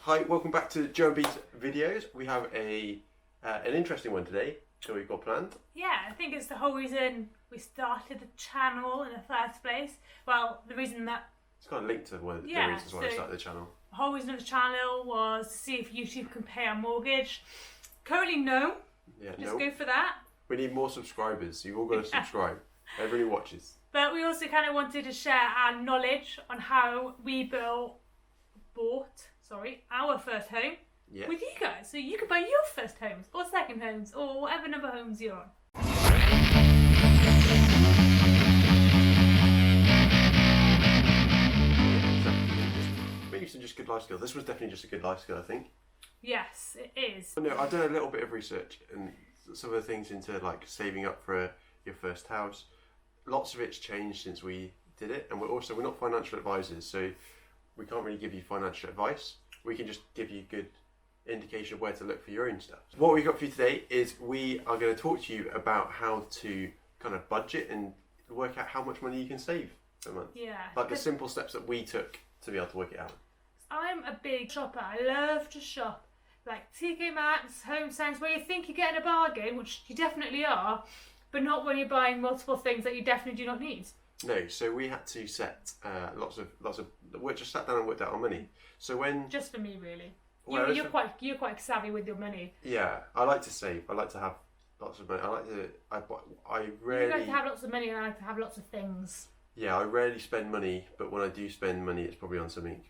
Hi, welcome back to Joe and B's videos. We have an interesting one today that we've got planned. Yeah, I think it's the whole reason we started the channel in the first place. Well, the reason that It's kind of linked to one of the Yeah, reasons why I so- started the channel. the whole reason of the channel was to see if YouTube can pay our mortgage. Currently, no. Yeah, Just no. go for that. We need more subscribers. You've all got to subscribe. Everybody watches. But we also kind of wanted to share our knowledge on how we bought our first home Yeah. with you guys. So you can buy your first homes or second homes or whatever number homes you're on. Maybe some just good life skills. This was definitely just a good life skill, I think. Yes, it is. No, I've done a little bit of research and some of the things into like saving up for your first house. Lots of it's changed since we did it, and we're not financial advisors, so we can't really give you financial advice. We can just give you good indication of where to look for your own stuff. What we've got for you today is we are going to talk to you about how to kind of budget and work out how much money you can save a month. Yeah. Like the simple steps that we took to be able to work it out. I'm a big shopper. I love to shop. Like TK Maxx, Home Sense, where you think you're getting a bargain, which you definitely are, but not when you're buying multiple things that you definitely do not need. No, so we had to set lots of. We just sat down and worked out our money. So when Just for me, really. Well, You're quite savvy with your money. yeah, I like to save. I like to have lots of money. I You rarely. like to have lots of money, and I like to have lots of things. Yeah, I rarely spend money, but when I do spend money, it's probably on something.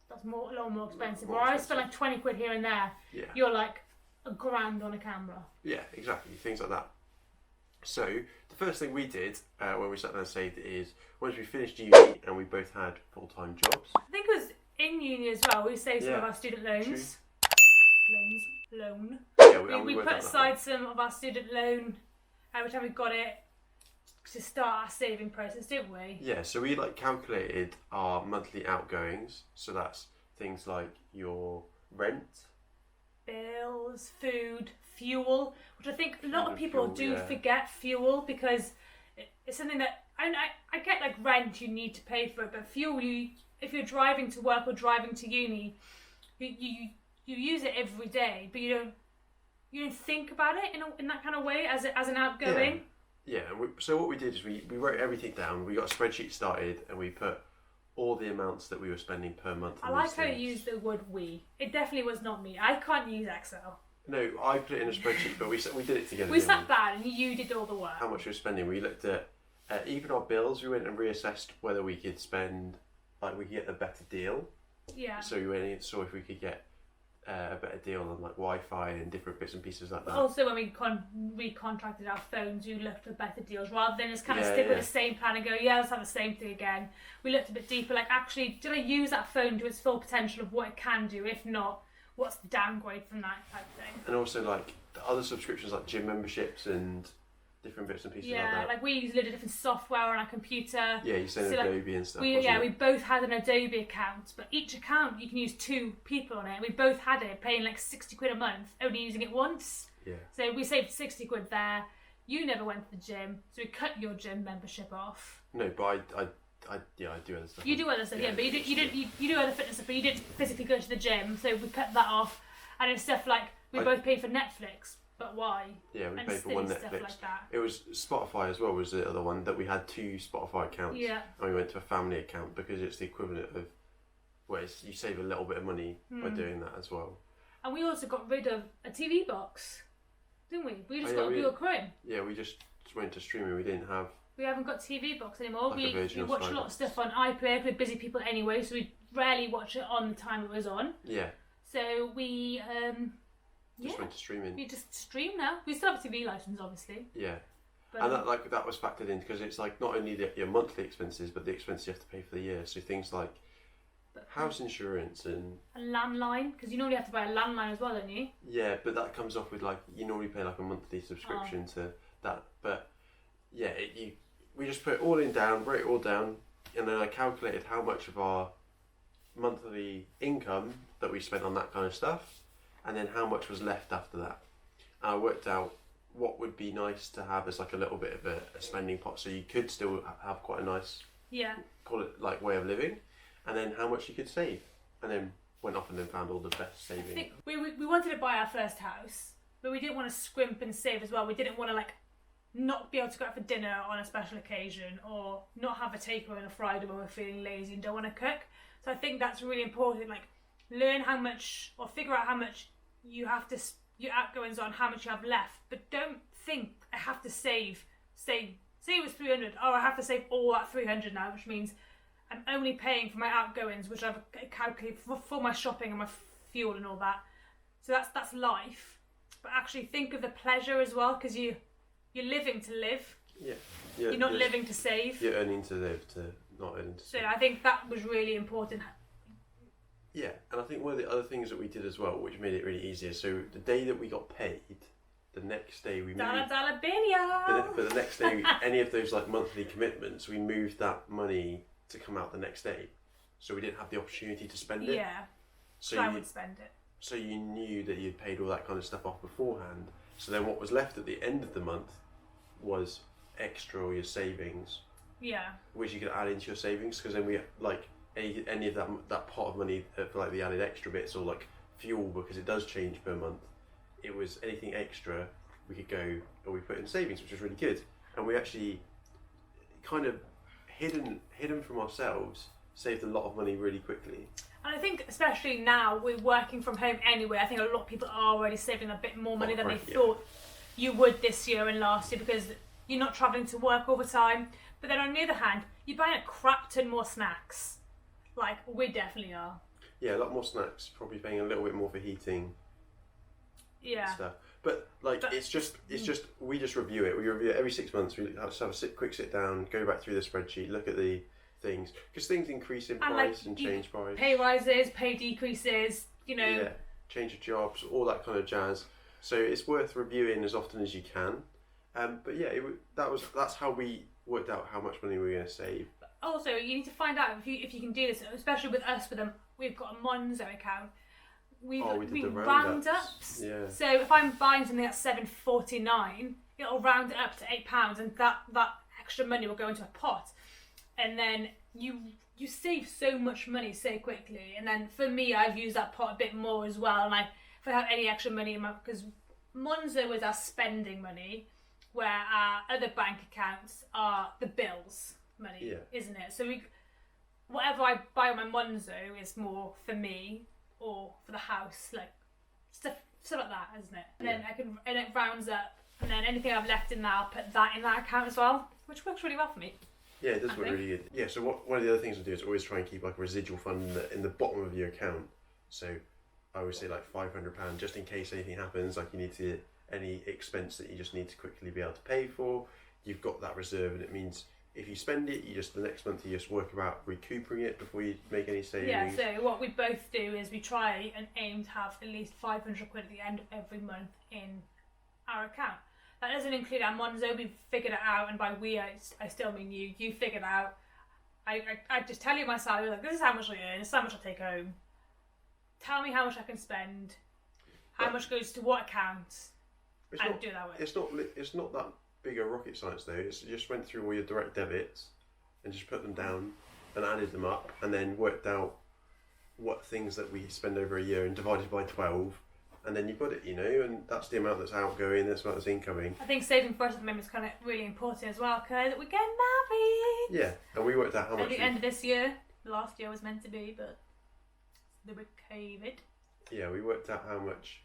That's a lot more expensive. More Where I expensive. spend like 20 quid here and there, Yeah, you're like £1,000 on a camera. yeah, exactly. Things like that. So the first thing we did when we sat down and saved is once we finished uni and we both had full-time jobs. I think it was in uni as well. We saved some Yeah, of our student loans. Loan. Yeah, We worked put out that aside some of our student loan every time we got it to start our saving process, didn't we? Yeah, so we like calculated our monthly outgoings. So that's things like your rent. Bills, food, fuel, which I think a lot Food of people and do fuel, yeah. forget fuel because it's something that I get like rent you need to pay for it, but fuel if you're driving to work or driving to uni, you use it every day, but you don't think about it in that kind of way as an outgoing. Yeah, and so what we did is we wrote everything down. We got a spreadsheet started and we put all the amounts that we were spending per month. I on like these how you things. used the word we. It definitely was not me. I can't use Excel. No, I put it in a spreadsheet, but we did it together. We didn't sat down and you did all the work. How much we were spending. We looked at even our bills. We went and reassessed whether we could spend, like we could get a better deal. Yeah. So we went and saw if we could get a better deal on like Wi-Fi and different bits and pieces like that. Also, when we contracted our phones, we looked for better deals rather than just kind of Yeah, stick with yeah. the same plan and go, yeah, let's have the same thing again. We looked a bit deeper, like actually, did I use that phone to its full potential of what it can do? If not, what's the downgrade from that type of thing? And also like the other subscriptions like gym memberships and different bits and pieces like Yeah, that. like we use a lot of different software on our computer. Yeah, you said So, like, Adobe and stuff. We wasn't it? both had an Adobe account, but each account you can use 2 people on it. We both had it, paying like 60 quid a month, only using it once. Yeah. So we saved 60 quid there. You never went to the gym, so we cut your gym membership off. No, but I do other stuff. You do other stuff, yeah, but you do other fitness stuff, but you didn't physically go to the gym, so we cut that off. And it's stuff like we both paid for Netflix, but why? Yeah, we And paid for one silly stuff Netflix. like that. It was Spotify as well was the other one that we had 2 Spotify accounts. Yeah. And we went to a family account because it's the equivalent of, well, you save a little bit of money by doing that as well. And we also got rid of a TV box, didn't we? We just Oh, yeah, got a Google Chrome. Yeah, we just went to streaming. We didn't have. We haven't got TV box anymore. Like a we Virgin or watch a Sky lot of box. stuff on iPlayer. We're busy people anyway, so we rarely watch it on the time it was on. Yeah. So we Just went to streaming. we just stream now. We still have a TV license, obviously. Yeah. But And that was factored in because it's like not only your monthly expenses, but the expenses you have to pay for the year. So things like house insurance and a landline, because you normally have to buy a landline as well, don't you? yeah, but that comes off with like you normally pay like a monthly subscription to that. But yeah, we just put it all in down, wrote it all down, and then I calculated how much of our monthly income that we spent on that kind of stuff, and then how much was left after that. And I worked out what would be nice to have as like a little bit of a spending pot, so you could still have quite a nice Yeah. call it like way of living, and then how much you could save, and then went off and then found all the best I saving. think we wanted to buy our first house, but we didn't want to scrimp and save as well. We didn't want to like not be able to go out for dinner on a special occasion, or not have a takeaway on a Friday when we're feeling lazy and don't want to cook. So I think that's really important. Like, learn how much, or figure out how much you have to, your outgoings on, how much you have left. But don't think I have to save. Say it was 300. Oh, I have to save all that 300 now, which means I'm only paying for my outgoings, which I've calculated for my shopping and my fuel and all that. So that's life. But actually think of the pleasure as well, because you're living to live. Yeah. You're not living to save. You're earning to live, to not earning to save. So I think that was really important. Yeah, and I think one of the other things that we did as well, which made it really easier, so the day that we got paid, the next day we moved... Dollar bill, y'all! But the next day, any of those like monthly commitments, we moved that money to come out the next day. So we didn't have the opportunity to spend it. Yeah, So I you, would spend it. so you knew that you'd paid all that kind of stuff off beforehand. So then what was left at the end of the month was extra, or your savings, Yeah. which you could add into your savings, because then we like any of that pot of money for like the added extra bits, or like fuel, because it does change per month. It was anything extra we could go, or we put in savings, which was really good. And we actually kind of hidden from ourselves, saved a lot of money really quickly. And I think especially now, we're working from home anyway, I think a lot of people are already saving a bit more money than they thought you would this year and last year, because you're not travelling to work all the time. But then on the other hand, you're buying a crap ton more snacks. Like, we definitely are. Yeah, a lot more snacks, probably paying a little bit more for heating. Yeah. Stuff. But like, it's just we just review it. We review it every 6 months. We have a quick sit down, go back through the spreadsheet, look at the things, because things increase in price and change price. Pay rises, pay decreases, you know. Yeah, change of jobs, all that kind of jazz. So it's worth reviewing as often as you can. But yeah, that's how we worked out how much money we were going to save. Also, you need to find out if you can do this, especially with us. We've got a Monzo account. We round-ups. Yeah. So if I'm buying something at $7.49, it'll round it up to £8, and that extra money will go into a pot, and then you save so much money so quickly. And then for me, I've used that pot a bit more as well. And if I have any extra money in because Monzo is our spending money, where our other bank accounts are the bills money, isn't it? So whatever I buy on my Monzo is more for me or for the house, like stuff like that, isn't it? And then and it rounds up, and then anything I've left in there, I'll put that in that account as well, which works really well for me. Yeah, it does work really good. Yeah, so one of the other things I do is always try and keep like a residual fund in the bottom of your account. So I always say like £500, just in case anything happens, like you need to, any expense that you just need to quickly be able to pay for, you've got that reserve, and it means if you spend it, the next month you just work about recouping it before you make any savings. Yeah, so what we both do is we try and aim to have at least 500 quid at the end of every month in our account. That doesn't include our Monzo. We've figured it out, and by we, I still mean you. You figured out. I just tell you my salary, like, this is how much I earn, this is how much I take home. Tell me how much I can spend, how much goes to what account, and do that way. It's not that big a rocket science though. It's just went through all your direct debits and just put them down and added them up, and then worked out what things that we spend over a year and divided by 12. And then you put it, and that's the amount that's outgoing, that's the amount that's incoming. I think saving for us at the moment is kind of really important as well, because we're getting married. Yeah, and we worked out how much. At the end of this year, last year was meant to be, but the COVID. Yeah, we worked out how much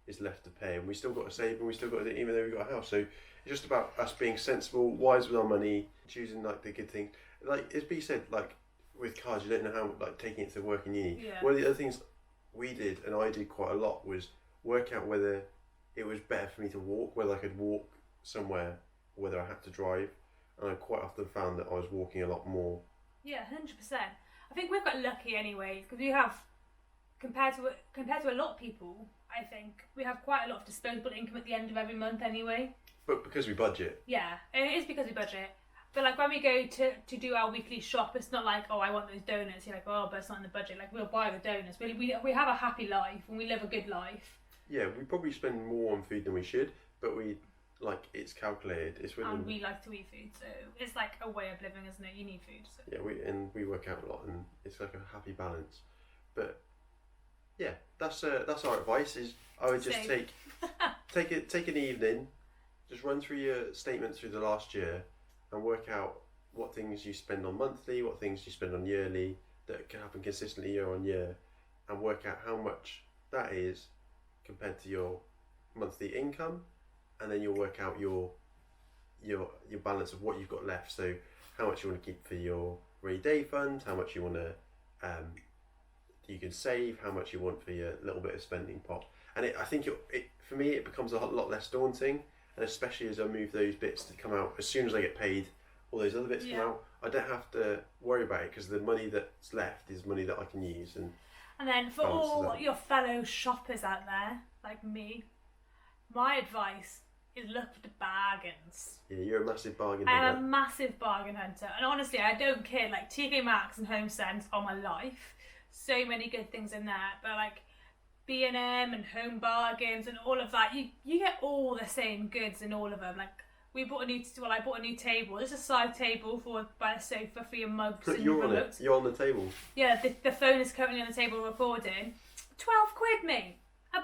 is left to pay, and we still got to save, and we still got to, even though we got a house. So it's just about us being sensible, wise with our money, choosing like the good things. Like as B said, like with cars, you don't know how like taking it to work in uni. Yeah. One of the other things we did, and I did quite a lot, was work out whether it was better for me to walk, whether I could walk somewhere, or whether I had to drive. And I quite often found that I was walking a lot more. Yeah, 100%. I think we've got lucky anyway, because we have, compared to a lot of people, I think we have quite a lot of disposable income at the end of every month anyway. But because we budget. Yeah, it is because we budget. But like when we go to do our weekly shop, it's not like, oh, I want those donuts. You're like, oh, but it's not in the budget. Like, we'll buy the donuts. We have a happy life and we live a good life. Yeah, we probably spend more on food than we should, but it's calculated. And we like to eat food, so it's like a way of living, isn't it? You need food. So. Yeah, we work out a lot, and it's like a happy balance. But yeah, that's our advice. Is I would just Same. take an evening, just run through your statements through the last year, and work out what things you spend on monthly, what things you spend on yearly, that can happen consistently year on year, and work out how much that is compared to your monthly income, and then you'll work out your balance of what you've got left. So how much you want to keep for your rainy day fund, how much you want to you can save, how much you want for your little bit of spending pot. And I think for me it becomes a lot less daunting, and especially as I move those bits to come out as soon as I get paid, all those other bits come out. I don't have to worry about it because the money that's left is money that I can use. And then for all your fellow shoppers out there, like me, my advice is look for the bargains. Yeah, you're a massive bargain hunter. I am a massive bargain hunter. And honestly, I don't care. Like TK Maxx and HomeSense are my life. So many good things in there. But like B&M and Home Bargains and all of that, you get all the same goods in all of them. Like I bought a new table. It's a side table by a sofa for your mugs and your remotes. You're on the table. Yeah, the phone is currently on the table recording. 12 quid, mate.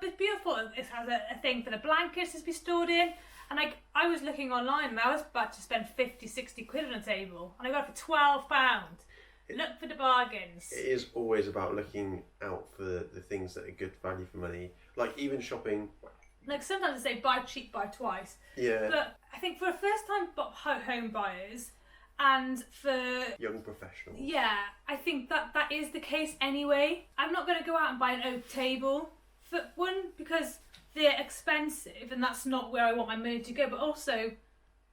It's beautiful. It has a thing for the blankets to be stored in. And I was looking online and I was about to spend 50, 60 quid on a table. And I got it for £12. Look for the bargains. It is always about looking out for the things that are good value for money. Like even shopping. Like sometimes they say buy cheap, buy twice. Yeah. But I think for a first time home buyers and for young professionals. Yeah, I think that is the case anyway. I'm not going to go out and buy an oak table. For one, because they're expensive and that's not where I want my money to go. But also,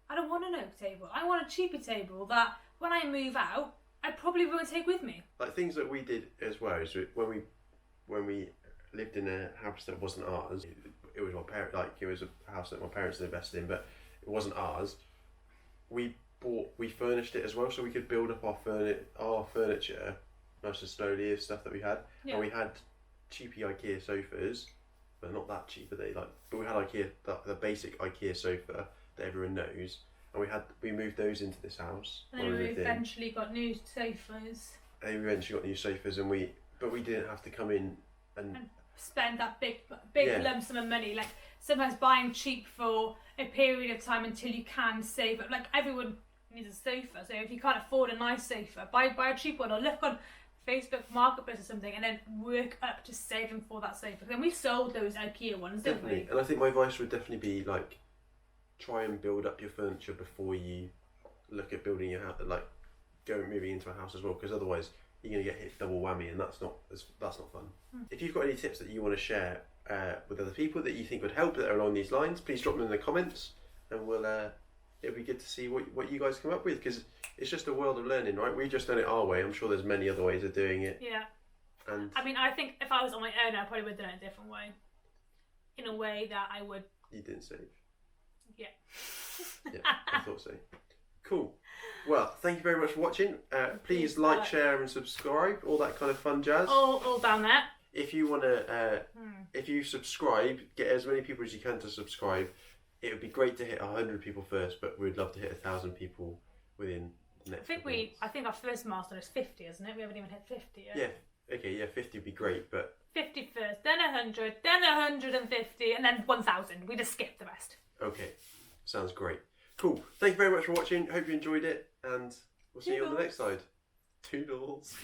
I don't want an oak table. I want a cheaper table that when I move out, I probably won't take with me. Like things that we did as well is when we lived in a house that wasn't ours. It was it was a house that my parents had invested in, but it wasn't ours. We furnished it as well, so we could build up our furniture nice and slowly of stuff that we had. Yeah. And we had cheapy IKEA sofas, but not that cheap, but we had IKEA the basic IKEA sofa that everyone knows, and we moved those into this house. And then we eventually got new sofas. And we eventually got new sofas, but we didn't have to come in and spend that big lump sum of money. Like sometimes buying cheap for a period of time until you can save it. Like everyone needs a sofa, so if you can't afford a nice sofa, buy a cheap one or look on Facebook Marketplace or something and then work up to saving for that sofa. Then we sold those IKEA ones, didn't we? And I think my advice would definitely be like try and build up your furniture before you look at building your house, like moving into a house as well, because otherwise you're going to get hit double whammy, and that's not fun. If you've got any tips that you want to share with other people that you think would help that are along these lines, please drop them in the comments, and it'll be good to see what you guys come up with, because it's just a world of learning, right? We've just done it our way. I'm sure there's many other ways of doing it. Yeah. And I mean, I think if I was on my own, I probably would have done it a different way. In a way that I would. You didn't save. Yeah. Yeah, I thought so. Cool. Well, thank you very much for watching. Please like, share, and subscribe. All that kind of fun jazz. All down there. If you want to, if you subscribe, get as many people as you can to subscribe. It would be great to hit 100 people first, but we'd love to hit 1,000 people within the next. I think our first milestone is 50, isn't it? We haven't even hit 50 yet. Yeah. Okay. Yeah. 50 would be great, but 50 first, then 100, then 150, and then 1,000. We just skip the rest. Okay. Sounds great. Cool. Thank you very much for watching. Hope you enjoyed it, and we'll see you on the next side. Toodles.